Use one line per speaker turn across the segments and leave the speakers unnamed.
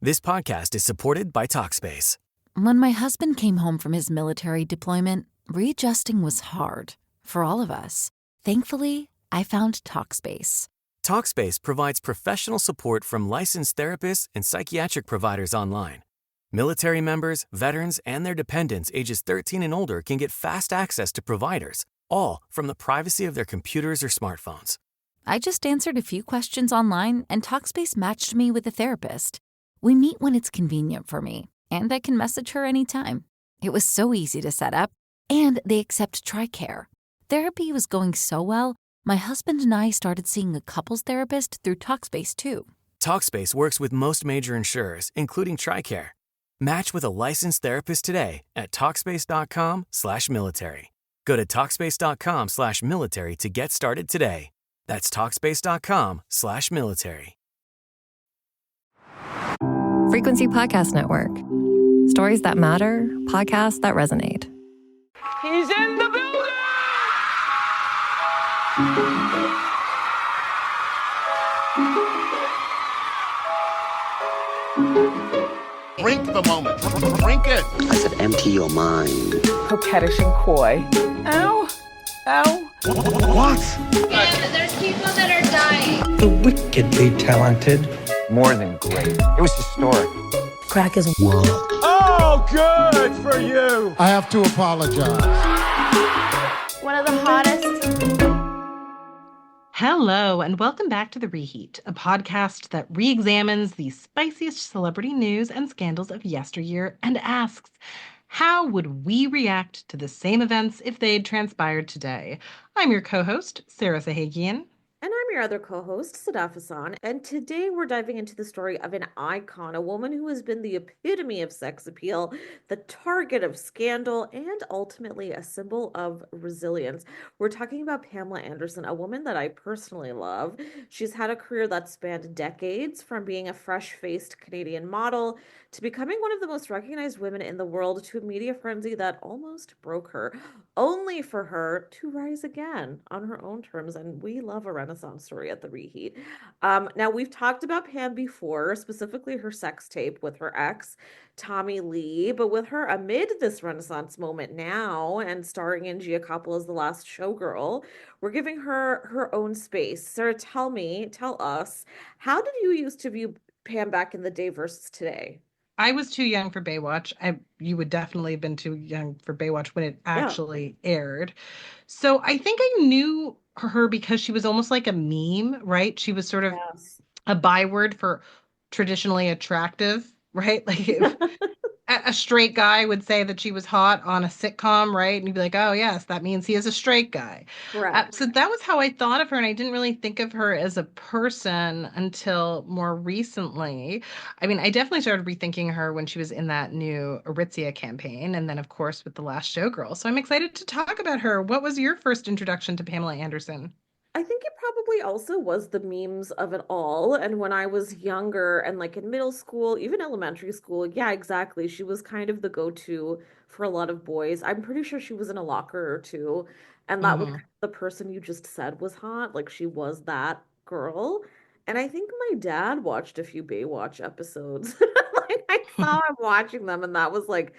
This podcast is supported by Talkspace.
When my husband came home from his military deployment, readjusting was hard for all of us. Thankfully, I found Talkspace.
Talkspace provides professional support from licensed therapists and psychiatric providers online. Military members, veterans, and their dependents ages 13 and older can get fast access to providers, all from the privacy of their computers or smartphones.
I just answered a few questions online, and Talkspace matched me with a therapist. We meet when it's convenient for me, and I can message her anytime. It was so easy to set up, and they accept TRICARE. Therapy was going so well, my husband and I started seeing a couples therapist through Talkspace too.
Talkspace works with most major insurers, including TRICARE. Match with a licensed therapist today at Talkspace.com/military. Go to Talkspace.com/military to get started today. That's Talkspace.com/military.
Frequency Podcast Network. Stories that matter, podcasts that resonate.
He's in the building!
Drink the moment. Drink it.
I said empty your mind.
Coquettish and coy. Ow. Ow.
What?
And there's people that are dying.
The wickedly talented.
More than great. It was historic.
Crack is
What?
Oh, good for you.
I have to apologize.
One of the hottest.
Hello, and welcome back to The Reheat, a podcast that re-examines the spiciest celebrity news and scandals of yesteryear and asks, how would we react to the same events if they'd transpired today? I'm your co-host, Sarah Sahagian.
And I'm your other co-host, Sadaf, and today we're diving into the story of an icon, a woman who has been the epitome of sex appeal, the target of scandal, and ultimately a symbol of resilience. We're talking about Pamela Anderson, a woman that I personally love. She's had a career that spanned decades, from being a fresh-faced Canadian model to becoming one of the most recognized women in the world, to a media frenzy that almost broke her, only for her to rise again on her own terms. And we love a Renaissance story at The Reheat. Now, we've talked about Pam before, specifically her sex tape with her ex, Tommy Lee, but with her amid this Renaissance moment now and starring in Giacoppolo as the last showgirl, we're giving her her own space. Sarah, tell us, how did you used to view Pam back in the day versus today?
I was too young for Baywatch. You would definitely have been too young for Baywatch when it actually aired. So I think I knew her because she was almost like a meme, right? She was sort of a byword for traditionally attractive, right? Like a straight guy would say that she was hot on a sitcom, right? And you'd be like, oh, yes, that means he is a straight guy.
Right.
So that was how I thought of her. And I didn't really think of her as a person until more recently. I mean, I definitely started rethinking her when she was in that new Aritzia campaign. And then, of course, with The Last Showgirl. So I'm excited to talk about her. What was your first introduction to Pamela Anderson?
I think it probably also was the memes of it all. And when I was younger and like in middle school, even elementary school, yeah, exactly. She was kind of the go-to for a lot of boys. I'm pretty sure she was in a locker or two. And that was the person you just said was hot. Like she was that girl. And I think my dad watched a few Baywatch episodes. Like I saw him watching them, and that was like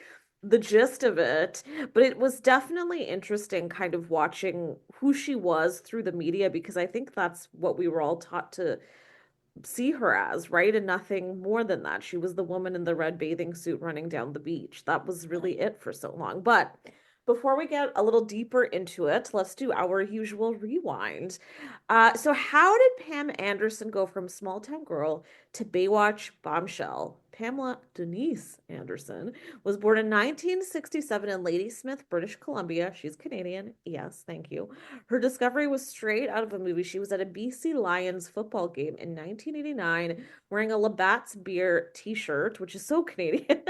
the gist of it. But it was definitely interesting kind of watching who she was through the media, because I think that's what we were all taught to see her as, right? And nothing more than that. She was the woman in the red bathing suit running down the beach. That was really it for so long. But before we get a little deeper into it, let's do our usual rewind. So how did Pam Anderson go from small town girl to Baywatch bombshell? Pamela Denise Anderson was born in 1967 in Ladysmith, British Columbia. She's Canadian. Yes, thank you. Her discovery was straight out of a movie. She was at a BC Lions football game in 1989 wearing a Labatt's beer t-shirt, which is so Canadian,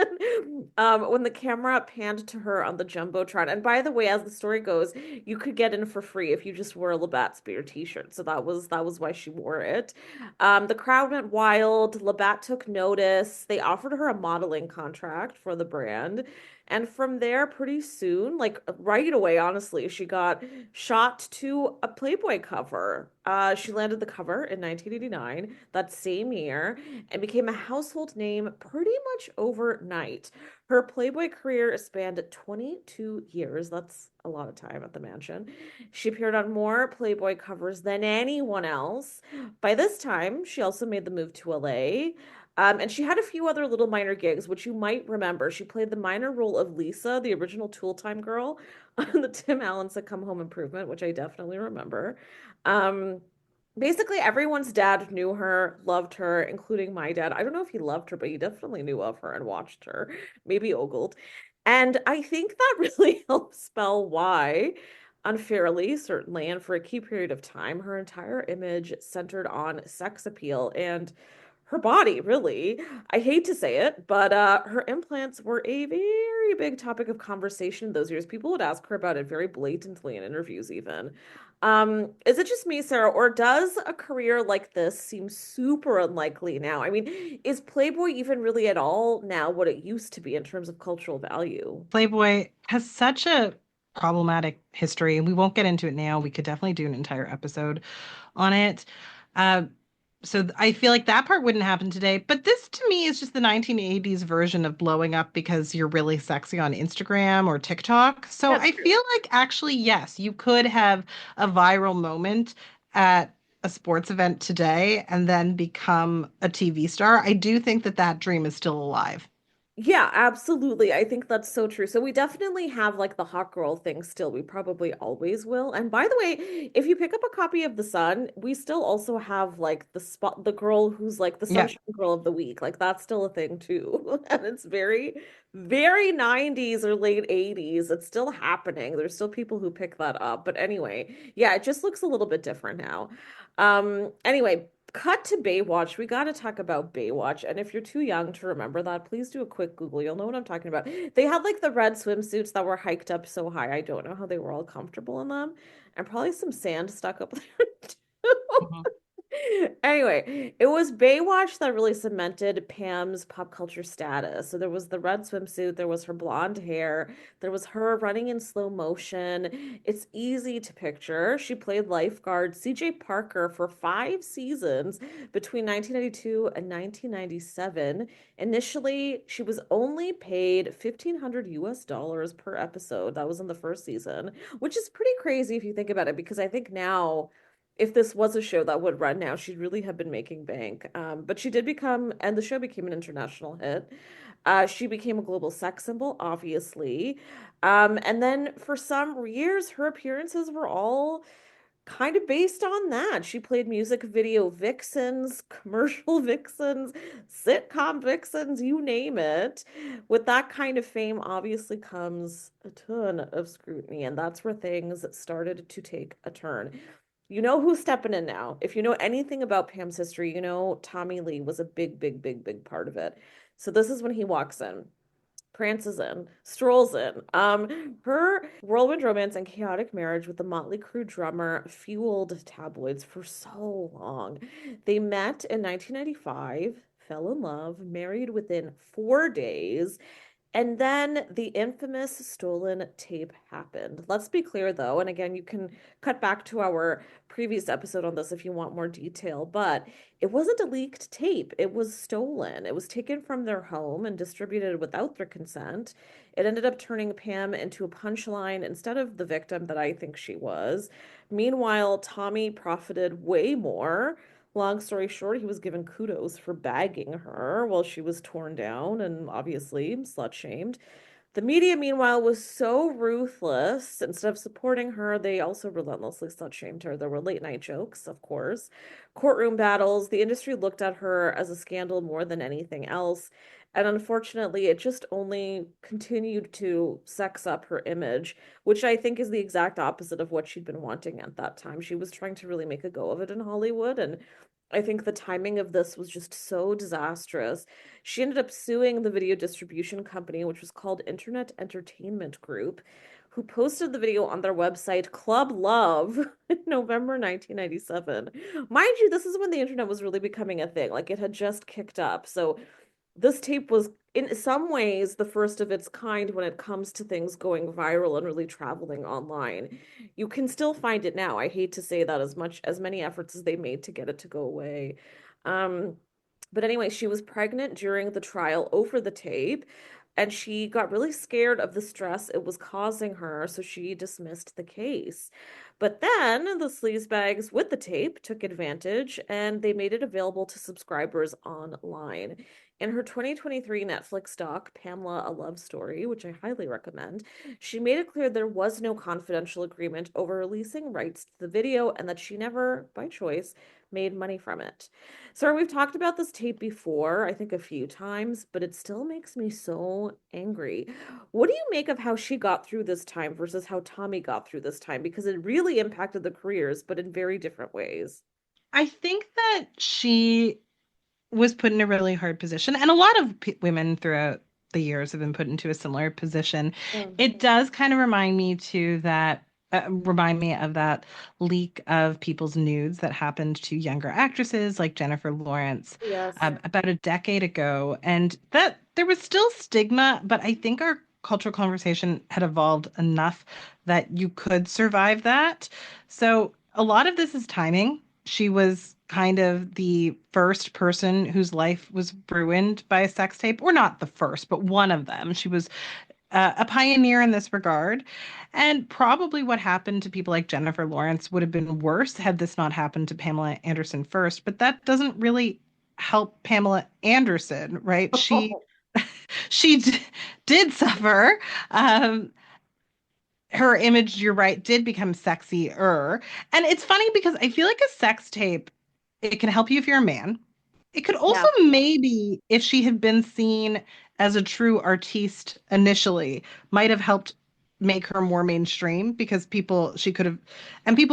when the camera panned to her on the Jumbotron. And by the way, as the story goes, you could get in for free if you just wore a Labatt's beer t-shirt. So that was why she wore it. The crowd went wild. Labatt took notice. They offered her a modeling contract for the brand. And from there, pretty soon, like right away, honestly, she got shot to a Playboy cover. She landed the cover in 1989, that same year, and became a household name pretty much overnight. Her Playboy career spanned 22 years. That's a lot of time at the mansion. She appeared on more Playboy covers than anyone else. By this time, she also made the move to LA. And she had a few other little minor gigs, which you might remember. She played the minor role of Lisa, the original Tool Time girl, on the Tim Allen sitcom Home Improvement, which I definitely remember. Um, Basically, everyone's dad knew her, loved her, including my dad. I don't know if he loved her, but he definitely knew of her and watched her, maybe ogled. And I think that really helps spell why, unfairly, certainly, and for a key period of time, her entire image centered on sex appeal and her body, really. I hate to say it, but her implants were a very big topic of conversation in those years. People would ask her about it very blatantly in interviews, even. Is it just me, Sarah, or does a career like this seem super unlikely now? I mean, is Playboy even really at all now what it used to be in terms of cultural value?
Playboy has such a problematic history, and we won't get into it now. We could definitely do an entire episode on it. Uh, so I feel like that part wouldn't happen today. But this to me is just the 1980s version of blowing up because you're really sexy on Instagram or TikTok. So
That's
I
true.
feel like actually, yes, you could have a viral moment at a sports event today and then become a TV star. I do think that that dream is still alive.
Yeah, absolutely. I think that's so true. So we definitely have like the hot girl thing still. We probably always will. And by the way, if you pick up a copy of The Sun, we still also have like the girl who's like the
Yeah.
sunshine girl of the week. Like that's still a thing too. And it's very, very 90s or late 80s. It's still happening. There's still people who pick that up. But anyway, yeah, it just looks a little bit different now. Anyway, cut to Baywatch. We got to talk about Baywatch. And if you're too young to remember that, please do a quick Google. You'll know what I'm talking about. They had like the red swimsuits that were hiked up so high. I don't know how they were all comfortable in them. And probably some sand stuck up there too.
Mhm.
Anyway, it was Baywatch that really cemented Pam's pop culture status. So there was the red swimsuit, there was her blonde hair, there was her running in slow motion. It's easy to picture. She played lifeguard CJ Parker for 5 seasons between 1992 and 1997. Initially, she was only paid 1,500 US dollars per episode. That was in the first season, which is pretty crazy if you think about it, because I think now if this was a show that would run now, she'd really have been making bank. But she did become, and the show became an international hit. She became a global sex symbol, obviously. And then for some years, her appearances were all kind of based on that. She played music video vixens, commercial vixens, sitcom vixens, you name it. With that kind of fame, obviously comes a ton of scrutiny, and that's where things started to take a turn. You know who's stepping in now. If you know anything about Pam's history, you know Tommy Lee was a big, big, big, big part of it. So this is when he walks in, prances in, strolls in. Her whirlwind romance and chaotic marriage with the Motley Crue drummer fueled tabloids for so long. They met in 1995, fell in love, married within 4 days, and then the infamous stolen tape happened. Let's be clear though, and again, you can cut back to our previous episode on this if you want more detail, but it wasn't a leaked tape. It was stolen. It was taken from their home and distributed without their consent. It ended up turning Pam into a punchline instead of the victim that I think she was. Meanwhile, Tommy profited way more. Long story short, he was given kudos for bagging her while she was torn down and obviously slut shamed. The media, meanwhile, was so ruthless. Instead of supporting her, they also relentlessly slut shamed her. There were late night jokes, of course, courtroom battles. The industry looked at her as a scandal more than anything else. And unfortunately, it just only continued to sex up her image, which I think is the exact opposite of what she'd been wanting at that time. She was trying to really make a go of it in Hollywood, and I think the timing of this was just so disastrous. She ended up suing the video distribution company, which was called Internet Entertainment Group, who posted the video on their website, Club Love, in November 1997. Mind you, this is when the internet was really becoming a thing. Like it had just kicked up. So this tape was in some ways the first of its kind when it comes to things going viral and really traveling online. You can still find it now. I hate to say that as many efforts as they made to get it to go away. Um, but anyway, she was pregnant during the trial over the tape, and she got really scared of the stress it was causing her, so she dismissed the case. But then the sleazebags with the tape took advantage and they made it available to subscribers online. In her 2023 Netflix doc, Pamela, A Love Story, which I highly recommend, she made it clear there was no confidential agreement over releasing rights to the video and that she never, by choice, made money from it. Sarah, we've talked about this tape before, I think a few times, but it still makes me so angry. What do you make of how she got through this time versus how Tommy got through this time? Because it really impacted the careers, but in very different ways.
I think that she was put in a really hard position, and a lot of women throughout the years have been put into a similar position. It does kind of remind me of that leak of people's nudes that happened to younger actresses like Jennifer Lawrence
Yes.
about a decade ago, and that there was still stigma, but I think our cultural conversation had evolved enough that you could survive that. So a lot of this is timing. She was kind of the first person whose life was ruined by a sex tape, or not the first, but one of them. She was a pioneer in this regard. And probably what happened to people like Jennifer Lawrence would have been worse had this not happened to Pamela Anderson first. But that doesn't really help Pamela Anderson, right? She did suffer. Um, Her image, you're right, did become sexier. And it's funny because I feel like a sex tape, it can help you if you're a man. It could also
Yeah.
maybe, if she had been seen as a true artiste initially, might have helped make her more mainstream because people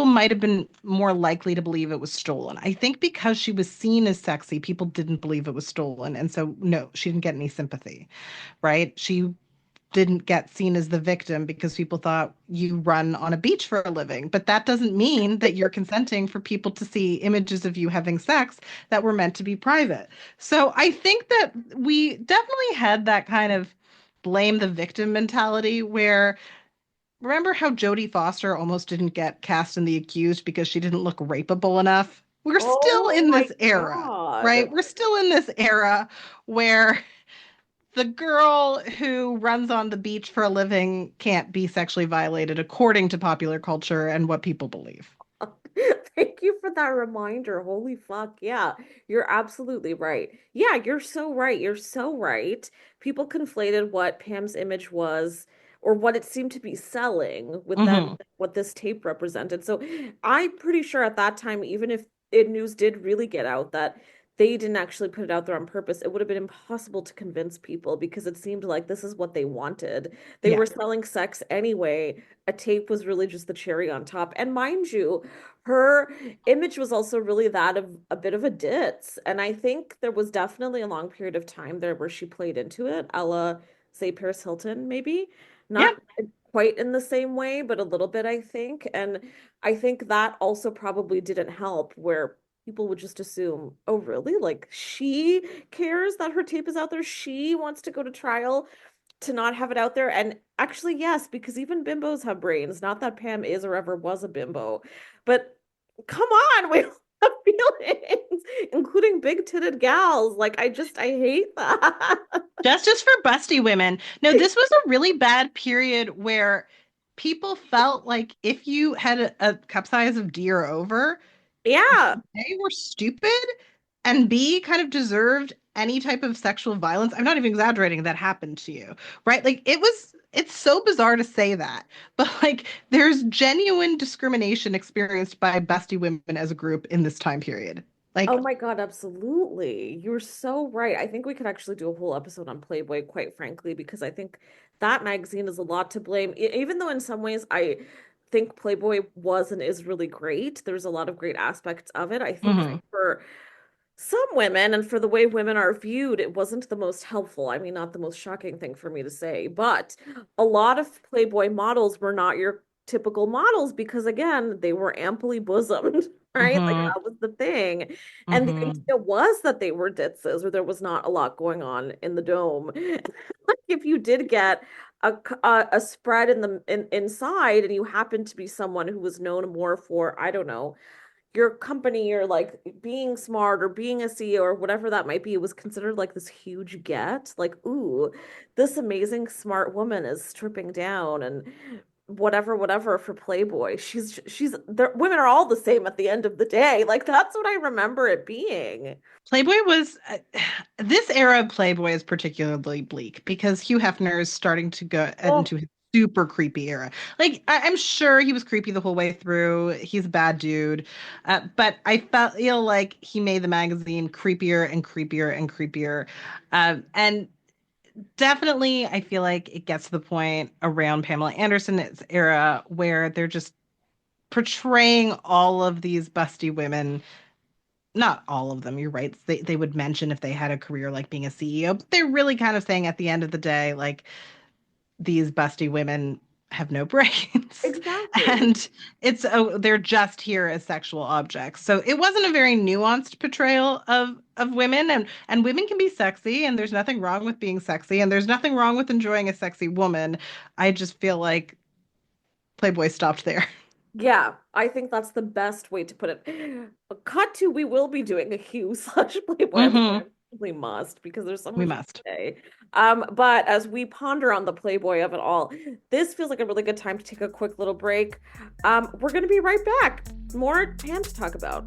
might have been more likely to believe it was stolen. I think because she was seen as sexy, people didn't believe it was stolen. And so, no, she didn't get any sympathy, right? She didn't get seen as the victim because people thought you run on a beach for a living. But that doesn't mean that you're consenting for people to see images of you having sex that were meant to be private. So I think that we definitely had that kind of blame the victim mentality where remember how Jodie Foster almost didn't get cast in The Accused because she didn't look rapeable enough? We're still
Oh
in
my
this era,
God.
right? We're still in this era where the girl who runs on the beach for a living can't be sexually violated according to popular culture and what people believe.
Thank you for that reminder. Holy fuck. Yeah, you're absolutely right. Yeah, you're so right. You're so right. People conflated what Pam's image was or what it seemed to be selling with then
Hmm.
what this tape represented. So I'm pretty sure at that time, even if it news did really get out that they didn't actually put it out there on purpose, it would have been impossible to convince people because it seemed like this is what they wanted. They
Yeah.
were selling sex anyway. A tape was really just the cherry on top. And mind you, her image was also really that of a bit of a ditz. And I think there was definitely a long period of time there where she played into it, a la, say, Paris Hilton, maybe.
Yeah.
Not quite in the same way, but a little bit, I think. And I think that also probably didn't help, where people would just assume, oh, really? Like, she cares that her tape is out there. She wants to go to trial to not have it out there. And actually, yes, because even bimbos have brains. Not that Pam is or ever was a bimbo, but come on, we all have feelings, including big-titted gals. Like, I hate that.
Justice for busty women. No, this was a really bad period where people felt like if you had a cup size of D or over,
Yeah.
they were stupid and B kind of deserved any type of sexual violence. I'm not even exaggerating that happened to you, right? Like it's so bizarre to say that, but like there's genuine discrimination experienced by busty women as a group in this time period.
Oh
Like,
my God, absolutely. You're so right. I think we could actually do a whole episode on Playboy, quite frankly, because I think that magazine is a lot to blame. Even though in some ways I think Playboy was and is really great, there's a lot of great aspects of it. I think
mhm.
for some women and for the way women are viewed, it wasn't the most helpful. I mean, not the most shocking thing for me to say, but a lot of Playboy models were not your typical models because, again, they were amply bosomed. right? Like
Mm-hmm.
that was the thing. And the
Mm-hmm.
idea was that they were ditzes, or there was not a lot going on in the dome. Like if you did get a spread inside, and you happened to be someone who was known more for, I don't know, your company, or like being smart or being a CEO or whatever that might be, it was considered like this huge get. Like, ooh, this amazing smart woman is stripping down and whatever for Playboy. Women are all the same at the end of the day. Like that's what I remember it being.
Playboy was this era of Playboy is particularly bleak because Hugh Hefner is starting to go
Oh,
into his super creepy era. Like I'm sure he was creepy the whole way through. He's a bad dude, but I feel like he made the magazine creepier and creepier and creepier, and definitely I feel like it gets to the point around Pamela Anderson's era where they're just portraying all of these busty women, not all of them, you're right. They would mention if they had a career like being a CEO, but they're really kind of saying at the end of the day, like these busty women have no brains
exactly.
and they're just here as sexual objects. So it wasn't a very nuanced portrayal of women, and women can be sexy, and there's nothing wrong with being sexy, and there's nothing wrong with enjoying a sexy woman. I just feel like Playboy stopped there.
Yeah, I think that's the best way to put it. Cut to, we will be doing a Hugh slash Playboy episode.
Hmm.
We must, because there's so
We
much to
must.
say. But as we ponder on the Playboy of it all, this feels like a really good time to take a quick little break. We're gonna be right back. More Pam to talk about.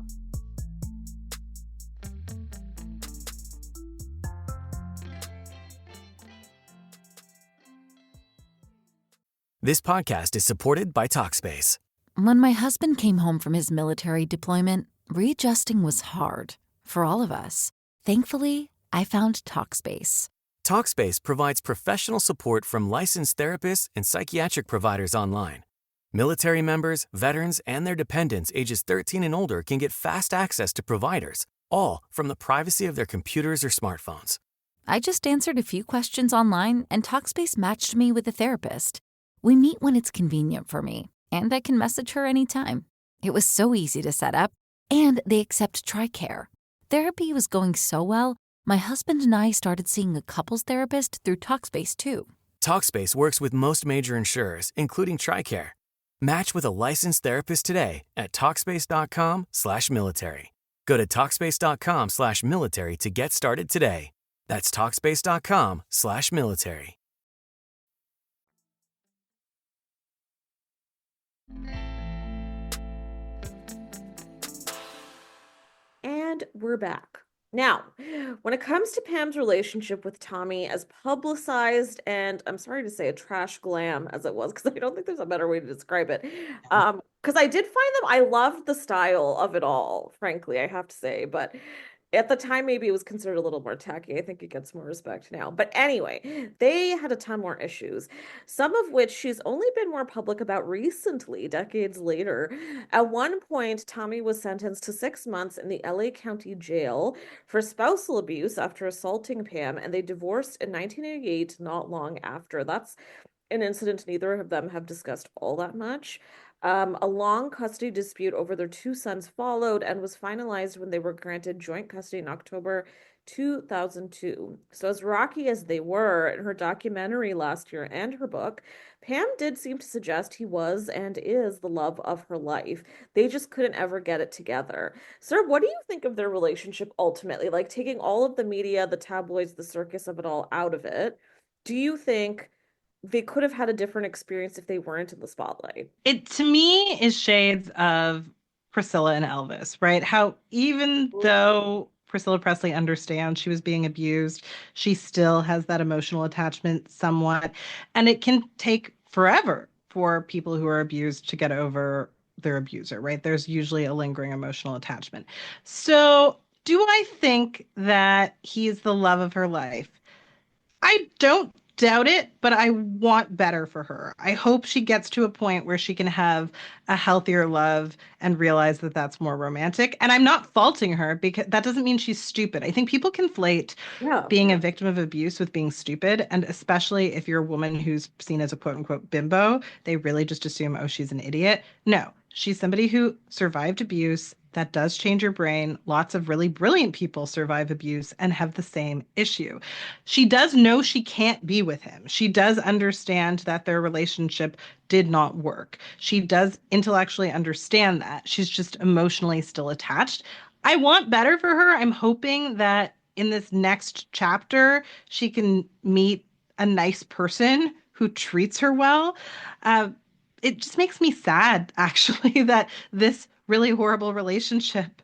This podcast is supported by Talkspace.
When my husband came home from his military deployment, readjusting was hard for all of us. Thankfully, I found Talkspace.
Talkspace provides professional support from licensed therapists and psychiatric providers online. Military members, veterans, and their dependents ages 13 and older can get fast access to providers, all from the privacy of their computers or smartphones.
I just answered a few questions online, and Talkspace matched me with a therapist. We meet when it's convenient for me, and I can message her anytime. It was so easy to set up, and they accept TRICARE. Therapy was going so well, my husband and I started seeing a couples therapist through Talkspace too.
Talkspace works with most major insurers, including TRICARE. Match with a licensed therapist today at Talkspace.com/military. Go to Talkspace.com/military to get started today. That's Talkspace.com/military.
And we're back. Now, when it comes to Pam's relationship with Tommy, as publicized and, I'm sorry to say, a trash glam as it was, because I don't think there's a better way to describe it. Because I did find them, I loved the style of it all, frankly, I have to say, but at the time, maybe it was considered a little more tacky. I think it gets more respect now. But anyway, they had a ton more issues, some of which she's only been more public about recently, decades later. At one point, Tommy was sentenced to 6 months in the LA County Jail for spousal abuse after assaulting Pam, and they divorced in 1988, not long after. That's an incident neither of them have discussed all that much. A long custody dispute over their two sons followed and was finalized when they were granted joint custody in October 2002. So, as rocky as they were in her documentary last year and her book, Pam did seem to suggest he was and is the love of her life. They just couldn't ever get it together. Sir, what do you think of their relationship ultimately? Like taking all of the media, the tabloids, the circus of it all out of it, do you think they could have had a different experience if they weren't in the spotlight?
It to me is shades of Priscilla and Elvis, right? How even though Priscilla Presley understands she was being abused, she still has that emotional attachment somewhat. And it can take forever for people who are abused to get over their abuser, right? There's usually a lingering emotional attachment. So, do I think that he's the love of her life? I don't doubt it, but I want better for her. I hope she gets to a point where she can have a healthier love and realize that that's more romantic. And I'm not faulting her because that doesn't mean she's stupid. I think people conflate being a victim of abuse with being stupid. And especially if you're a woman who's seen as a quote unquote bimbo, they really just assume, oh, she's an idiot. No, She's somebody who survived abuse. That does change your brain. Lots of really brilliant people survive abuse and have the same issue. She does know she can't be with him. She does understand that their relationship did not work. She does intellectually understand that. She's just emotionally still attached. I want better for her. I'm hoping that in this next chapter, she can meet a nice person who treats her well. Uh, it just makes me sad, actually, that this really horrible relationship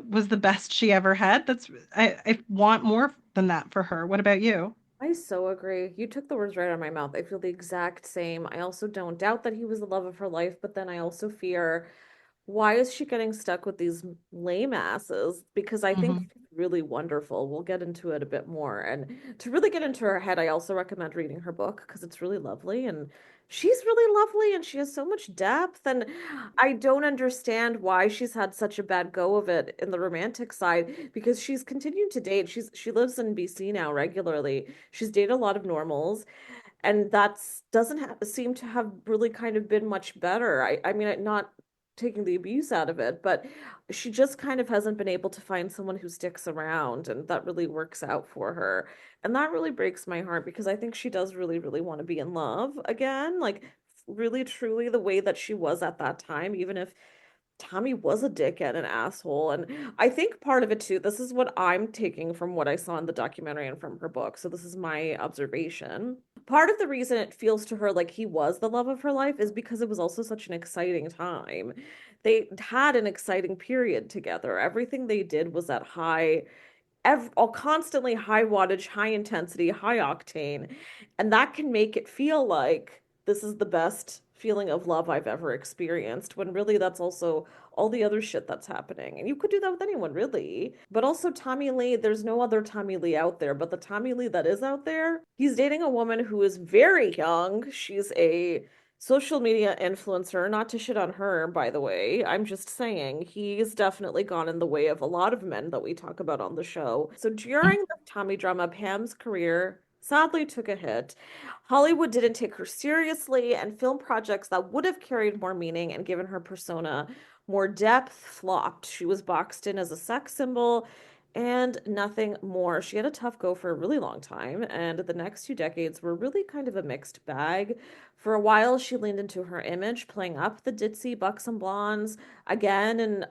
was the best she ever had. I want more than that for her. What about you?
I so agree. You took the words right out of my mouth. I feel the exact same. I also don't doubt that he was the love of her life, but then I also fear, why is she getting stuck with these lame asses? Because I think
Mhm.
she's really wonderful. We'll get into it a bit more. And to really get into her head, I also recommend reading her book because it's really lovely and she's really lovely and she has so much depth. And I don't understand why she's had such a bad go of it in the romantic side because she's continued to date. She lives in BC now regularly. She's dated a lot of normals and that's doesn't seem to have really kind of been much better. I mean, not taking the abuse out of it, but she just kind of hasn't been able to find someone who sticks around and that really works out for her. And that really breaks my heart because I think she does really, really want to be in love again, like really truly the way that she was at that time, even if Tommy was a dick and an asshole. And I think part of it too, this is what I'm taking from what I saw in the documentary and from her book. So this is my observation. Part of the reason it feels to her like he was the love of her life is because it was also such an exciting time. They had an exciting period together. Everything they did was at all constantly high wattage, high intensity, high octane. And that can make it feel like this is the best feeling of love I've ever experienced, when really that's also all the other shit that's happening. And you could do that with anyone, really. But also, Tommy Lee, there's no other Tommy Lee out there, but the Tommy Lee that is out there, he's dating a woman who is very young. She's a social media influencer, not to shit on her, by the way. I'm just saying he's definitely gone in the way of a lot of men that we talk about on the show. So during the Tommy drama, Pam's career sadly took a hit. Hollywood didn't take her seriously, and film projects that would have carried more meaning and given her persona more depth flopped. She was boxed in as a sex symbol and nothing more. She had a tough go for a really long time, and the next 2 decades were really kind of a mixed bag. For a while, she leaned into her image, playing up the ditzy buxom blondes again and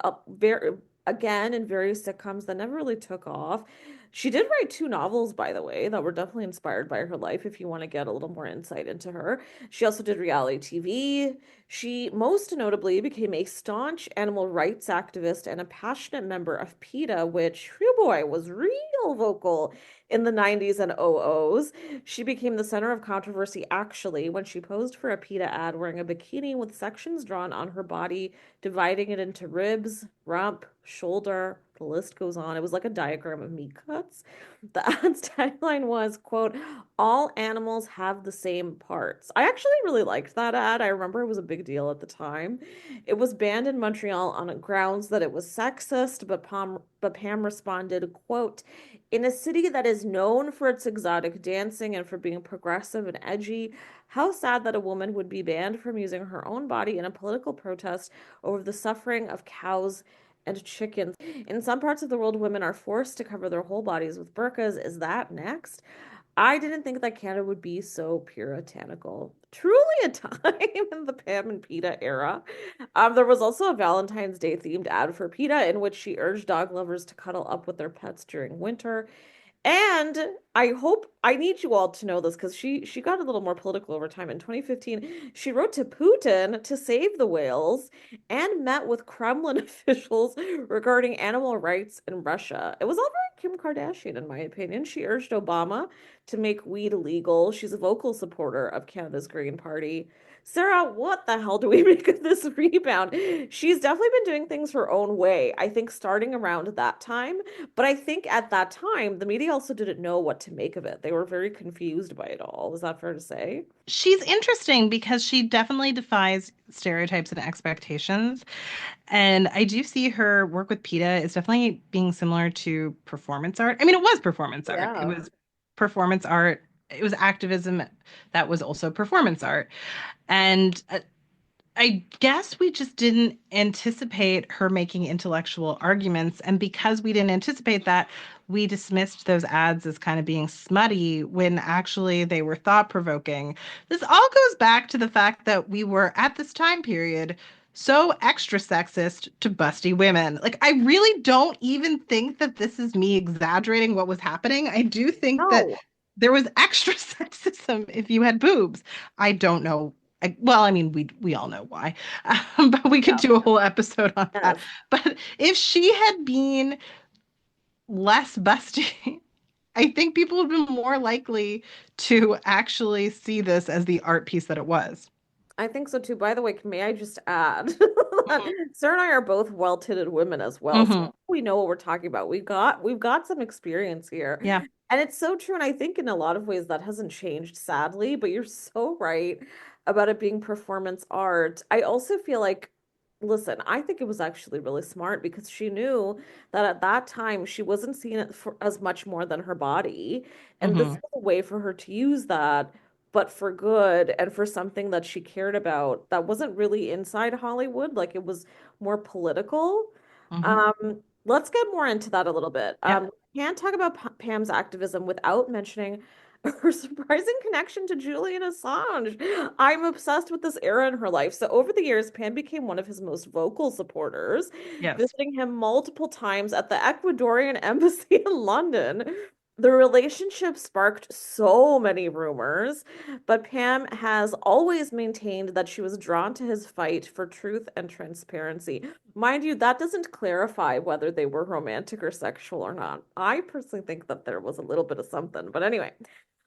again in various sitcoms that never really took off. She did write 2 novels, by the way, that were definitely inspired by her life if you want to get a little more insight into her. She also did reality TV. She most notably became a staunch animal rights activist and a passionate member of PETA, which, whew boy, was real vocal in the 90s and 00s. She became the center of controversy actually when she posed for a PETA ad wearing a bikini with sections drawn on her body, dividing it into ribs, rump, shoulder. The list goes on. It was like a diagram of meat cuts. The ad's tagline was, quote, all animals have the same parts. I actually really liked that ad. I remember it was a big deal at the time. It was banned in Montreal on grounds that it was sexist, but Pam responded, quote, in a city that is known for its exotic dancing and for being progressive and edgy, how sad that a woman would be banned from using her own body in a political protest over the suffering of cows and chickens. In some parts of the world, women are forced to cover their whole bodies with burqas. Is that next? I didn't think that Canada would be so puritanical. Truly a time in the Pam and PETA era. There was also a Valentine's Day themed ad for PETA in which she urged dog lovers to cuddle up with their pets during winter. And I need you all to know this because she got a little more political over time. In 2015, she wrote to Putin to save the whales and met with Kremlin officials regarding animal rights in Russia. It was all very Kim Kardashian, in my opinion. She urged Obama to make weed illegal. She's a vocal supporter of Canada's Green Party. Sarah, what the hell do we make of this rebound? She's definitely been doing things her own way. I think starting around that time, but I think at that time, the media also didn't know what to make of it. They were very confused by it all. Is that fair to say?
She's interesting because she definitely defies stereotypes and expectations. And I do see her work with PETA is definitely being similar to performance art. I mean, it was performance art. It
Yeah.
was performance art. It was activism that was also performance art. And I guess we just didn't anticipate her making intellectual arguments. And because we didn't anticipate that, we dismissed those ads as kind of being smutty when actually they were thought-provoking. This all goes back to the fact that we were at this time period so extra sexist to busty women. Like, I really don't even think that this is me exaggerating what was happening. I do think that
No.
there was extra sexism if you had boobs. I don't know. Well, I mean, we all know why, but we could
Yeah.
do a whole episode on that.
Yes.
But if she had been less busty, I think people would have been more likely to actually see this as the art piece that it was.
I think so too. By the way, may I just add
Mhm.
Sarah and I are both well-titted women as well, so
Mhm.
we know what we're talking about. We've got some experience here.
Yeah.
And it's so true. And I think in a lot of ways that hasn't changed, sadly, but you're so right about it being performance art. I also feel like, listen, I think it was actually really smart because she knew that at that time she wasn't seeing it for as much more than her body. And this
Mhm.
was a way for her to use that, but for good and for something that she cared about that wasn't really inside Hollywood. Like it was more political.
Mhm.
Let's get more into that a little bit.
Yeah.
Can't talk about Pam's activism without mentioning her surprising connection to Julian Assange. I'm obsessed with this era in her life. So over the years, Pam became one of his most vocal supporters,
Yes.
visiting him multiple times at the Ecuadorian embassy in London. The relationship sparked so many rumors, but Pam has always maintained that she was drawn to his fight for truth and transparency. Mind you, that doesn't clarify whether they were romantic or sexual or not. I personally think that there was a little bit of something. But anyway,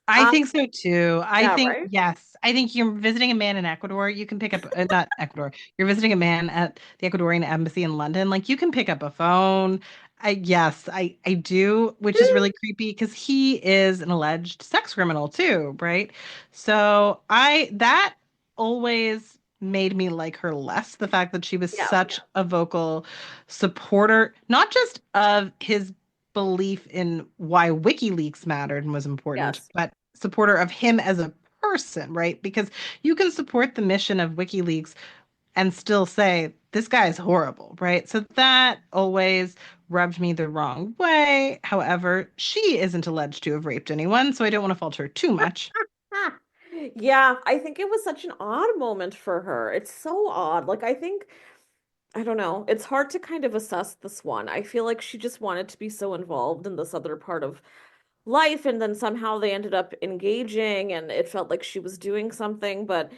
I
um,
think so too. I
yeah,
think,
right?
yes. I think you're visiting a man in Ecuador. You can pick up, not Ecuador, you're visiting a man at the Ecuadorian embassy in London. Like, you can pick up a phone. Yes, I do, which is really creepy because he is an alleged sex criminal too, right? So that always made me like her less. The fact that she was
Yeah,
such a vocal supporter, not just of his belief in why WikiLeaks mattered and was important,
yes.
but supporter of him as a person, right? Because you can support the mission of WikiLeaks and still say, this guy is horrible, right? So that always rubbed me the wrong way. However, she isn't alleged to have raped anyone, so I don't want to fault her too much.
Ah, yeah, I think it was such an odd moment for her. It's so odd. Like, I think, I don't know, it's hard to kind of assess this one. I feel like she just wanted to be so involved in this other part of life, and then somehow they ended up engaging, and it felt like she was doing something, but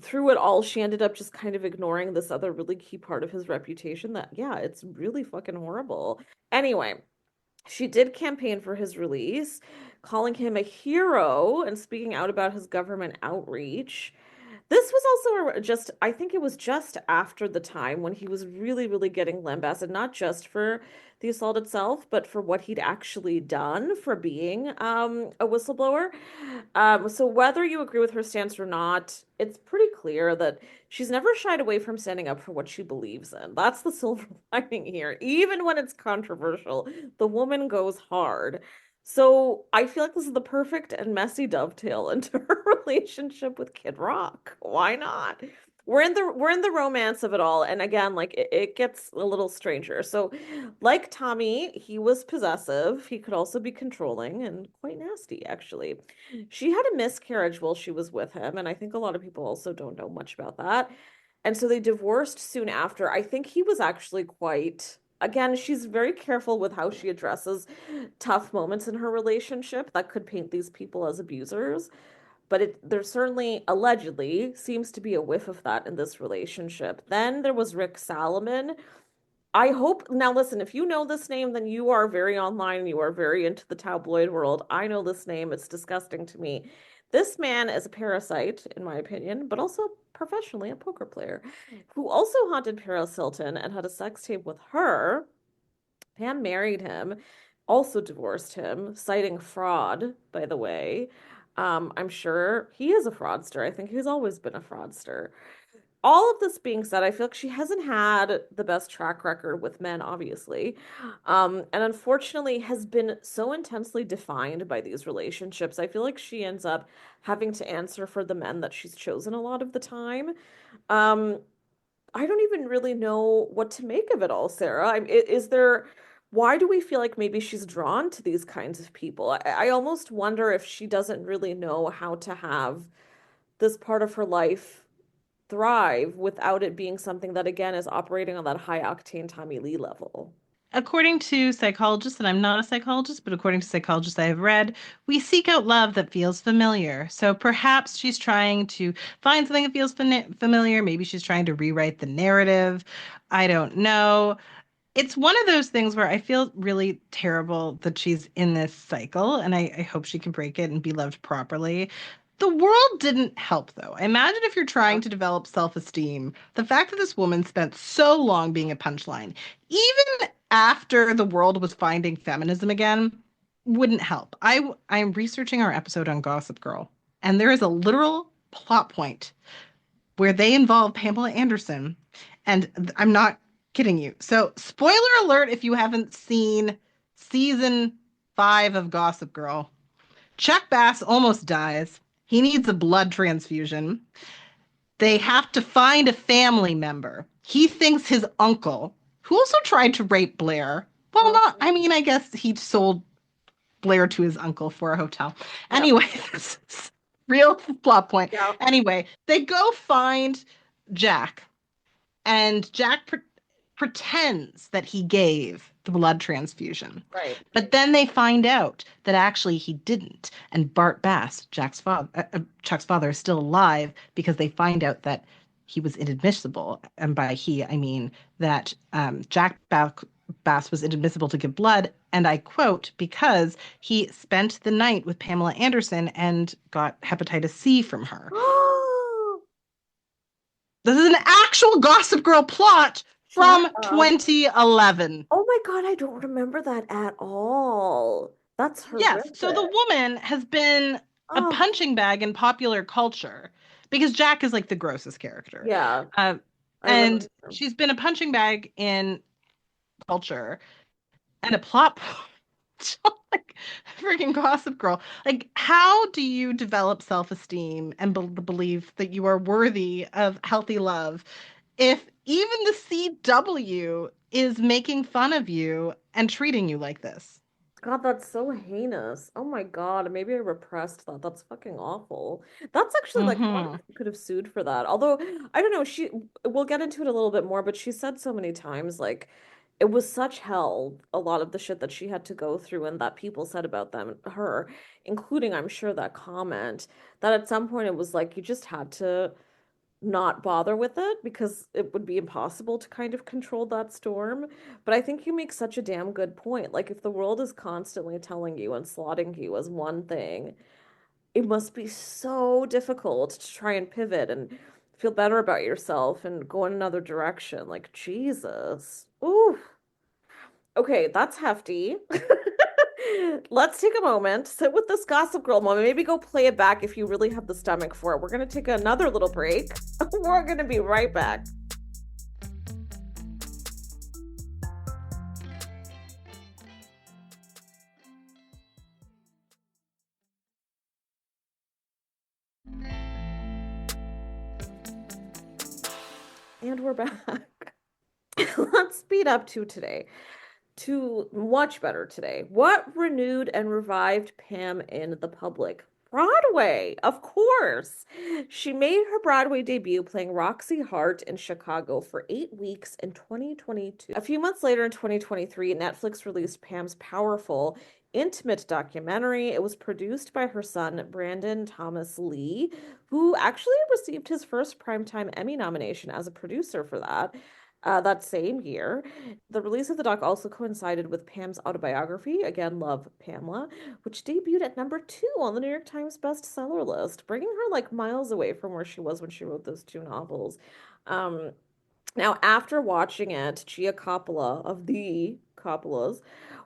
through it all, she ended up just kind of ignoring this other really key part of his reputation that, yeah, it's really fucking horrible. Anyway, she did campaign for his release, calling him a hero and speaking out about his government outreach. This was also just, I think it was just after the time when he was really, really getting lambasted, not just for the assault itself, but for what he'd actually done for being a whistleblower. So whether you agree with her stance or not, it's pretty clear that she's never shied away from standing up for what she believes in. That's the silver lining here. Even when it's controversial, the woman goes hard. So I feel like this is the perfect and messy dovetail into her relationship with Kid Rock. Why not? We're in the romance of it all, and again, like it gets a little stranger. So, like Tommy, he was possessive. He could also be controlling and quite nasty, actually. She had a miscarriage while she was with him, and I think a lot of people also don't know much about that. And so they divorced soon after. I think he was actually quite, again, she's very careful with how she addresses tough moments in her relationship that could paint these people as abusers. But there certainly allegedly seems to be a whiff of that in this relationship. Then there was Rick Salomon. I hope now listen, if you know this name, then you are very online, you are very into the tabloid world. I know this name, it's disgusting to me. This man is a parasite, in my opinion, but also professionally a poker player who also haunted Paris Hilton and had a sex tape with her. Pam married him, also divorced him, citing fraud, by the way. I'm sure he is a fraudster. I think he's always been a fraudster. all of this being said, I feel like she hasn't had the best track record with men, obviously. And unfortunately has been so intensely defined by these relationships. I feel like she ends up having to answer for the men that she's chosen a lot of the time. Um, I don't even really know what to make of it all, Sarah. Is there, why do we feel like maybe she's drawn to these kinds of people? I almost wonder if she doesn't really know how to have this part of her life thrive without it being something that, again, is operating on that high octane Tommy Lee level.
According to psychologists, and I'm not a psychologist, but according to psychologists I have read, we seek out love that feels familiar. So perhaps she's trying to find something that feels familiar. Maybe she's trying to rewrite the narrative. I don't know. It's one of those things where I feel really terrible that she's in this cycle, and I hope she can break it and be loved properly. The world didn't help, though. Imagine if you're trying to develop self-esteem. The fact that this woman spent so long being a punchline, even after the world was finding feminism again, wouldn't help. I'm researching our episode on Gossip Girl, and there is a literal plot point where they involve Pamela Anderson, and I'm not kidding you. So, spoiler alert if you haven't seen season 5 of Gossip Girl. Chuck Bass almost dies. He needs a blood transfusion. They have to find a family member. He thinks his uncle, who also tried to rape Blair. Well, not, I mean, I guess he sold Blair to his uncle for a hotel. Yeah. Anyway, this is real plot point. Yeah. Anyway, they go find Jack, and Jack pretends that he gave the blood transfusion.
Right.
But then they find out that actually he didn't. And Bart Bass, Chuck's father, is still alive because they find out that he was inadmissible. And by he, I mean that Jack Bass was inadmissible to give blood. And I quote, because he spent the night with Pamela Anderson and got hepatitis C from her. This is an actual Gossip Girl plot from 2011.
Oh my God, I don't remember that at all. That's horrific.
Yes, so the woman has been a punching bag in popular culture because Jack is like the grossest character.
Yeah.
And she's been a punching bag in culture and a plot point. Like freaking Gossip Girl. Like, how do you develop self-esteem and the belief that you are worthy of healthy love if even the CW is making fun of you and treating you like this?
God, that's so heinous. Oh my God, maybe I repressed that. That's fucking awful. That's actually like one could have sued for that. Although, I don't know, we'll get into it a little bit more, but she said so many times, like, it was such hell, a lot of the shit that she had to go through and that people said about her, including, I'm sure, that comment, that at some point it was like you just had to not bother with it because it would be impossible to kind of control that storm. But I think you make such a damn good point. Like, if the world is constantly telling you and slotting you as one thing, it must be so difficult to try and pivot and feel better about yourself and go in another direction. Like, Jesus. Ooh. Okay, that's hefty. Let's take a moment, sit with this Gossip Girl moment, maybe go play it back if you really have the stomach for it. We're going to take another little break. We're going to be right back. And we're back. Let's speed up to today. To much better today. What renewed and revived Pam in the public? Broadway, of course. She made her Broadway debut playing Roxy Hart in Chicago for 8 weeks in 2022. A few months later in 2023, Netflix released Pam's powerful, intimate documentary. It was produced by her son, Brandon Thomas Lee, who actually received his first Primetime Emmy nomination as a producer for that same year. The release of the doc also coincided with Pam's autobiography, again, Love, Pamela, which debuted at #2 on the New York Times bestseller list, bringing her like miles away from where she was when she wrote those two novels. Now, after watching it, Gia Coppola of the Coppolas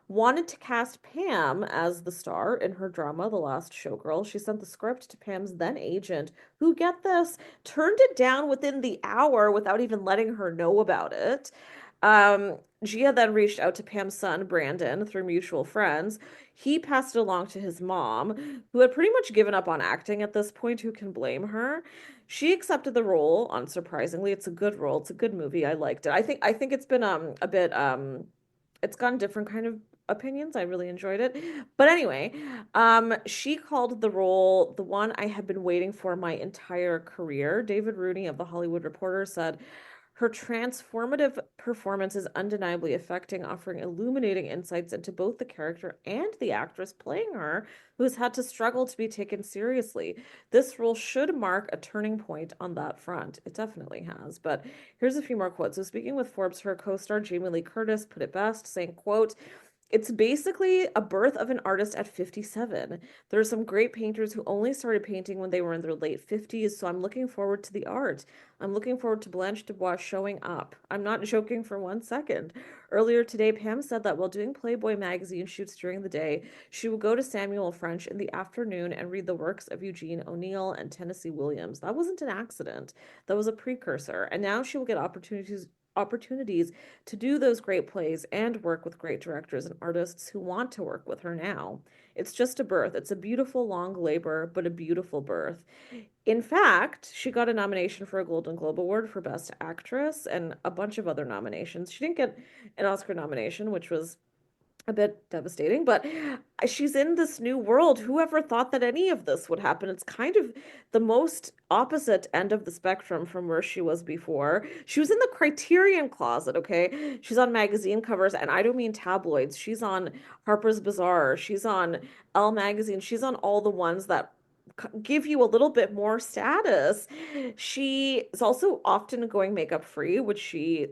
wanted to cast Pam as the star in her drama, The Last Showgirl. She sent the script to Pam's then agent, who, get this, turned it down within the hour without even letting her know about it. Gia then reached out to Pam's son, Brandon, through mutual friends. He passed it along to his mom, who had pretty much given up on acting at this point. Who can blame her? She accepted the role, unsurprisingly. It's a good role. It's a good movie. I liked it. I think it's been a bit it's gotten different kind of opinions. I really enjoyed it. But anyway, she called the role the one I have been waiting for my entire career. David Rooney of The Hollywood Reporter said, her transformative performance is undeniably affecting, offering illuminating insights into both the character and the actress playing her, who has had to struggle to be taken seriously. This role should mark a turning point on that front. It definitely has. But here's a few more quotes. So speaking with Forbes, her co-star Jamie Lee Curtis put it best, saying, quote, it's basically a birth of an artist at 57. There are some great painters who only started painting when they were in their late 50s, so I'm looking forward to the art. I'm looking forward to Blanche Dubois showing up. I'm not joking for 1 second. Earlier today, Pam said that while doing Playboy magazine shoots during the day, she would go to Samuel French in the afternoon and read the works of Eugene O'Neill and Tennessee Williams. That wasn't an accident. That was a precursor. And now she will get opportunities to do those great plays and work with great directors and artists who want to work with her now. It's just a birth. It's a beautiful long labor, but a beautiful birth. In fact, she got a nomination for a Golden Globe Award for Best Actress and a bunch of other nominations. She didn't get an Oscar nomination, which was a bit devastating, but she's in this new world. Whoever thought that any of this would happen? It's kind of the most opposite end of the spectrum from where she was before. She was in the Criterion Closet, okay? She's on magazine covers, and I don't mean tabloids. She's on Harper's Bazaar. She's on Elle Magazine. She's on all the ones that give you a little bit more status. She is also often going makeup free, which she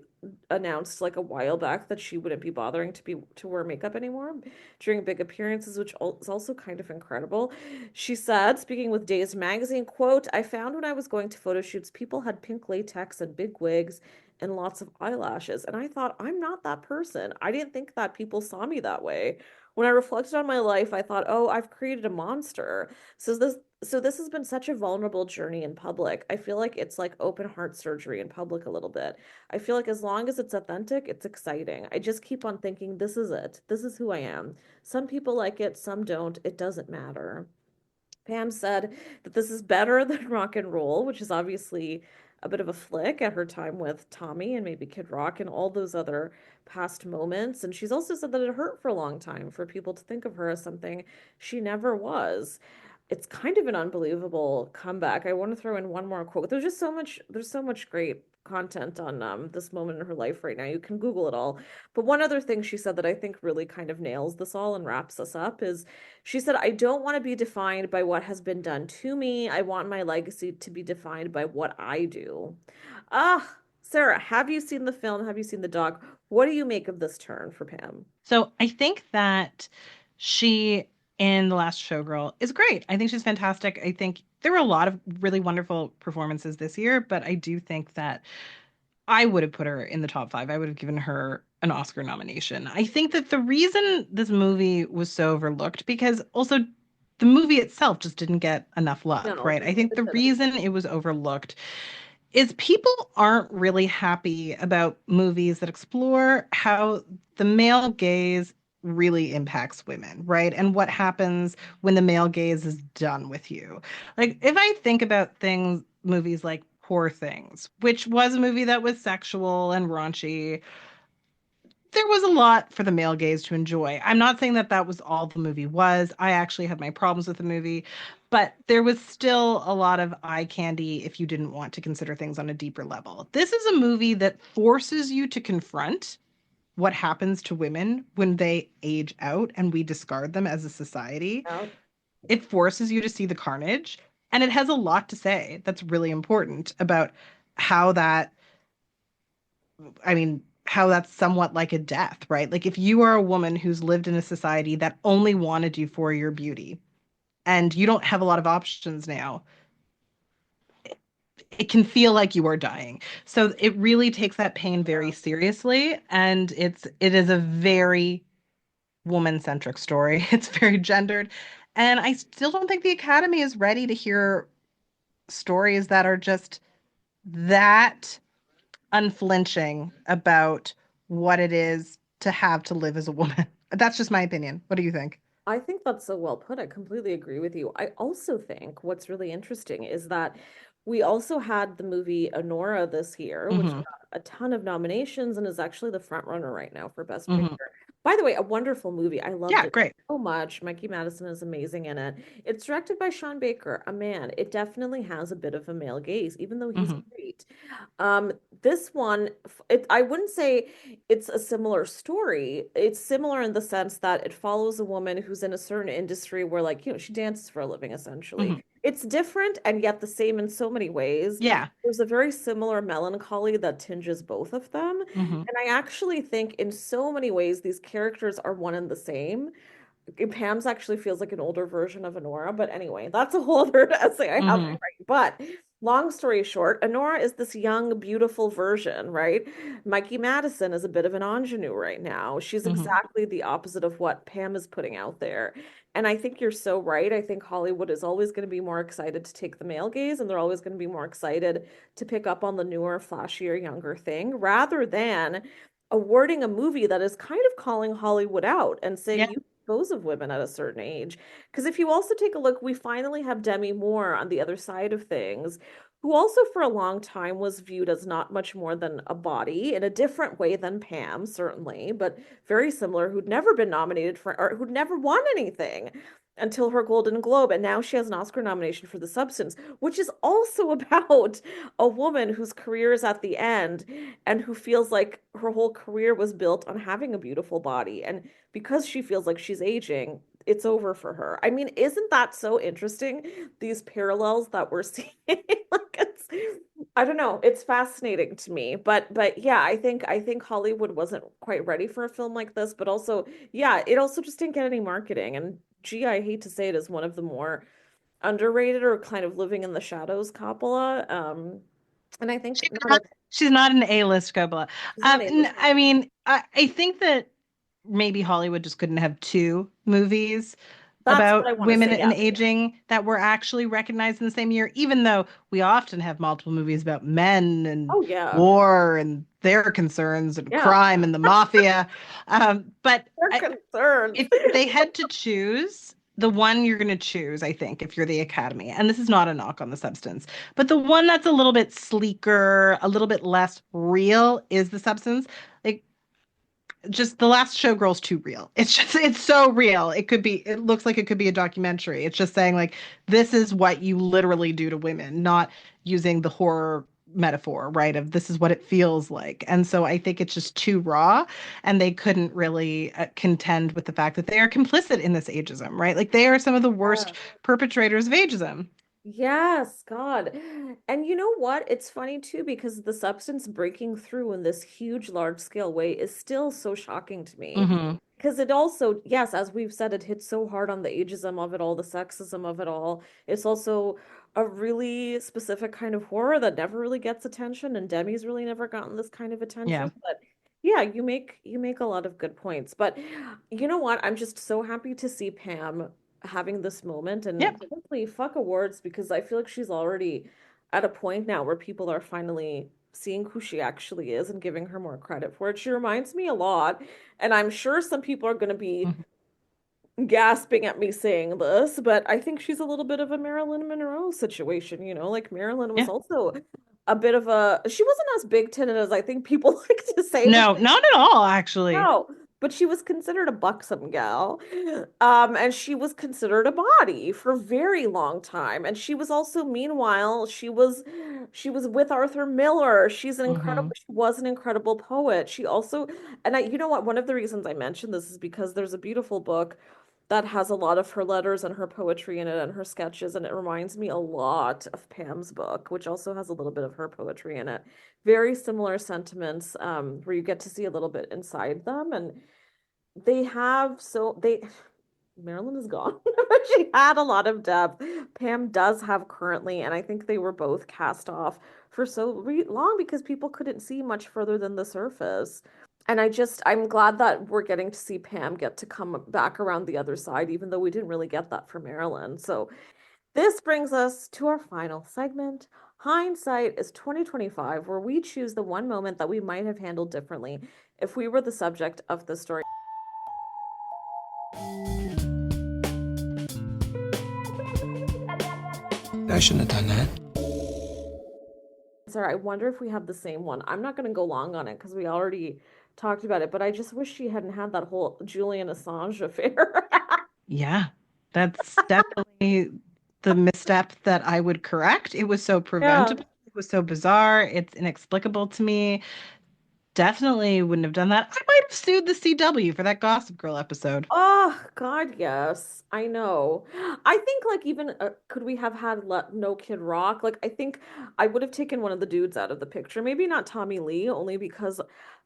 announced like a while back that she wouldn't be bothering to wear makeup anymore during big appearances, which is also kind of incredible. She said, speaking with Dazed magazine, quote, I found when I was going to photo shoots, people had pink latex and big wigs and lots of eyelashes. And I thought, I'm not that person. I didn't think that people saw me that way. When I reflected on my life, I thought, oh, I've created a monster. So this has been such a vulnerable journey in public. I feel like it's like open heart surgery in public a little bit. I feel like as long as it's authentic, it's exciting. I just keep on thinking, this is it. This is who I am. Some people like it, some don't. It doesn't matter. Pam said that this is better than rock and roll, which is obviously a bit of a flick at her time with Tommy and maybe Kid Rock and all those other past moments. And she's also said that it hurt for a long time for people to think of her as something she never was. It's kind of an unbelievable comeback. I want to throw in one more quote. There's so much great content on this moment in her life right now. You can Google it all. But one other thing she said that I think really kind of nails this all and wraps us up is she said, I don't want to be defined by what has been done to me. I want my legacy to be defined by what I do. Ah, Sarah, have you seen the film? Have you seen the doc? What do you make of this turn for Pam?
So I think that she in The Last Showgirl is great. I think she's fantastic. I think there were a lot of really wonderful performances this year, but I do think that I would have put her in the top 5. I would have given her an Oscar nomination. I think that the reason this movie was so overlooked, because also the movie itself just didn't get enough love, right? I think the reason it was overlooked is people aren't really happy about movies that explore how the male gaze really impacts women, right? And what happens when the male gaze is done with you. Like, if I think about movies like Poor Things, which was a movie that was sexual and raunchy, there was a lot for the male gaze to enjoy. I'm not saying that that was all the movie was. I actually had my problems with the movie, but there was still a lot of eye candy if you didn't want to consider things on a deeper level. This is a movie that forces you to confront what happens to women when they age out and we discard them as a society.
Oh.
It forces you to see the carnage, and it has a lot to say that's really important about how that's somewhat like a death, right? Like, if you are a woman who's lived in a society that only wanted you for your beauty and you don't have a lot of options now, it can feel like you are dying. So it really takes that pain very seriously. And it is a very woman-centric story. It's very gendered. And I still don't think the Academy is ready to hear stories that are just that unflinching about what it is to have to live as a woman. That's just my opinion. What do you think?
I think that's so well put. I completely agree with you. I also think what's really interesting is that we also had the movie Honora this year, which
Hmm.
got a ton of nominations and is actually the front runner right now for Best
Hmm.
Picture. By the way, a wonderful movie. I loved
Yeah,
it
great.
so much. Mikey Madison is amazing in it. It's directed by Sean Baker, a man. It definitely has a bit of a male gaze, even though he's
Hmm.
great. Um, this one, I wouldn't say it's a similar story. It's similar in the sense that it follows a woman who's in a certain industry where, like, she dances for a living, essentially.
Hmm.
It's different and yet the same in so many ways.
Yeah.
There's a very similar melancholy that tinges both of them.
Hmm.
And I actually think in so many ways these characters are one and the same. Pam's actually feels like an older version of Honora, but anyway, that's a whole other essay I have to
Hmm.
write. But long story short, Honora is this young, beautiful version, right? Mikey Madison is a bit of an ingenue right now. She's
Hmm.
exactly the opposite of what Pam is putting out there. And I think you're so right. I think Hollywood is always going to be more excited to take the male gaze, and they're always going to be more excited to pick up on the newer, flashier, younger thing rather than awarding a movie that is kind of calling Hollywood out and saying
Yeah.
you dispose of women at a certain age. Because if you also take a look, we finally have Demi Moore on the other side of things, who also for a long time was viewed as not much more than a body in a different way than Pam, certainly, but very similar, who'd never been nominated for, or who'd never won anything until her Golden Globe. And now she has an Oscar nomination for The Substance, which is also about a woman whose career is at the end and who feels like her whole career was built on having a beautiful body. And because she feels like she's aging, it's over for her. I mean, isn't that so interesting? These parallels that we're seeing. Like it's I don't know, it's fascinating to me. But yeah, I think Hollywood wasn't quite ready for a film like this, but also yeah, it also just didn't get any marketing. And gee, I hate to say it, is one of the more underrated or kind of living in the shadows Coppola. And I think
She's
not
not, she's not an A-list Coppola.
she's not able
I mean, I think that maybe Hollywood just couldn't have two movies
That's what
about
I want to
women
say.
and
Yeah.
aging that were actually recognized in the same year, even though we often have multiple movies about men and
Oh yeah.
war and their concerns and
Yeah.
crime and the mafia. But
They're concerned.
if they had to choose, the one you're going to choose, I think, if you're the Academy, and this is not a knock on The Substance, but the one that's a little bit sleeker, a little bit less real is The Substance. Like, just The Last Showgirl's too real. It's so real. It looks like it could be a documentary. It's just saying like this is what you literally do to women, not using the horror metaphor, right? Of this is what it feels like. And so I think it's just too raw and they couldn't really contend with the fact that they are complicit in this ageism, right? Like they are some of the
Yeah.
worst perpetrators of ageism.
Yes, God. And you know what? It's funny too because the substance breaking through in this huge, large scale way is still so shocking to me.
Hmm.
Because it also, yes, as we've said, it hits so hard on the ageism of it all, the sexism of it all. It's also a really specific kind of horror that never really gets attention, and Demi's really never gotten this kind of attention.
Yeah.
But yeah, you make a lot of good points. But you know what? I'm just so happy to see Pam having this moment, and
Yep.
hopefully fuck awards because I feel like she's already at a point now where people are finally seeing who she actually is and giving her more credit for it. She reminds me a lot, and I'm sure some people are going to be
Mhm.
gasping at me saying this, but I think she's a little bit of a Marilyn Monroe situation, like Marilyn was
Yeah.
also a bit of she wasn't as big titted as I think people like to say, but
No, not at all, actually.
no, but she was considered a buxom gal. And she was considered a body for a very long time. And she was also, meanwhile, she was with Arthur Miller.
Hmm.
She was an incredible poet. She also, and you know what, one of the reasons I mentioned this is because there's a beautiful book that has a lot of her letters and her poetry in it and her sketches, and it reminds me a lot of Pam's book, which also has a little bit of her poetry in it. Very similar sentiments, where you get to see a little bit inside them, and they have so they Marilyn is gone. She had a lot of depth. Pam does have currently, and I think they were both cast off for so long because people couldn't see much further than the surface. And I'm glad that we're getting to see Pam get to come back around the other side, even though we didn't really get that for Marilyn. So this brings us to our final segment. Hindsight is 2025, where we choose the one moment that we might have handled differently if we were the subject of the story.
I shouldn't have done that.
Sarah, I wonder if we have the same one. I'm not going to go long on it because we already talked about it, but I just wish she hadn't had that whole Julian Assange affair.
Yeah, that's definitely the misstep that I would correct. It was so preventable. Yeah. It was so bizarre. It's inexplicable to me. Definitely wouldn't have done that. I might have sued the CW for that Gossip Girl episode.
Oh, God, yes. I know. I think, like, even could we have had No Kid Rock? Like, I think I would have taken one of the dudes out of the picture. Maybe not Tommy Lee, only because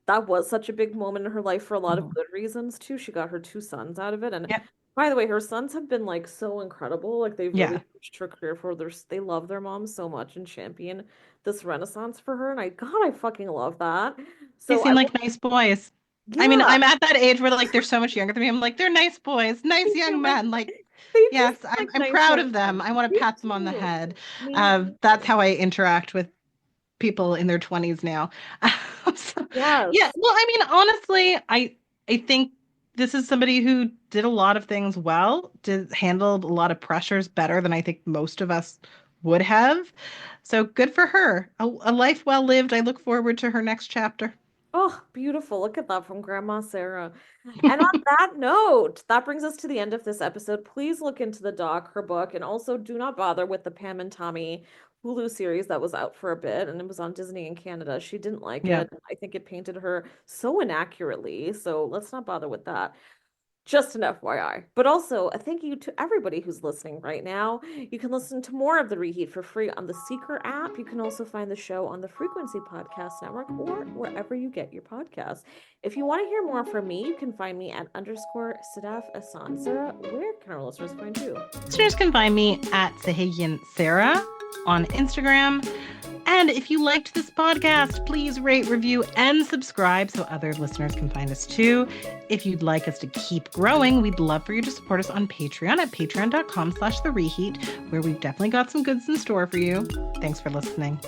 that was such a big moment in her life for a lot of good reasons, too. She got her 2 sons out of it. And by the way, her sons have been, like, so incredible. Like, they've really pushed her career forward. They love their mom so much and champion this renaissance for her. And I fucking love that. So
they seem like nice boys. Yeah. I mean, I'm at that age where like they're so much younger than me. I'm like, they're nice boys, nice young men. Like, yes, I'm nice proud of them. I want to pat them on the head. That's how I interact with people in their 20s now. Yeah. Well, I mean, honestly, I think this is somebody who did a lot of things well, handled a lot of pressures better than I think most of us would have. So good for her. A life well lived. I look forward to her next chapter.
Oh, beautiful. Look at that from Grandma Sarah. And on that note, that brings us to the end of this episode. Please look into the doc, her book, and also do not bother with the Pam and Tommy Hulu series that was out for a bit and it was on Disney in Canada. She didn't like it. I think it painted her so inaccurately. So let's not bother with that. Just an FYI. But also, a thank you to everybody who's listening right now. You can listen to more of The Reheat for free on the Seeker app. You can also find the show on the Frequency Podcast Network or wherever you get your podcasts. If you want to hear more from me, you can find me at _Sadaf Asan. Sarah, where can our listeners find you?
Listeners can find me at Sahagian Sarah on Instagram. And if you liked this podcast, please rate, review, and subscribe so other listeners can find us too. If you'd like us to keep growing, we'd love for you to support us on Patreon at patreon.com/thereheat, where we've definitely got some goods in store for you. Thanks for listening.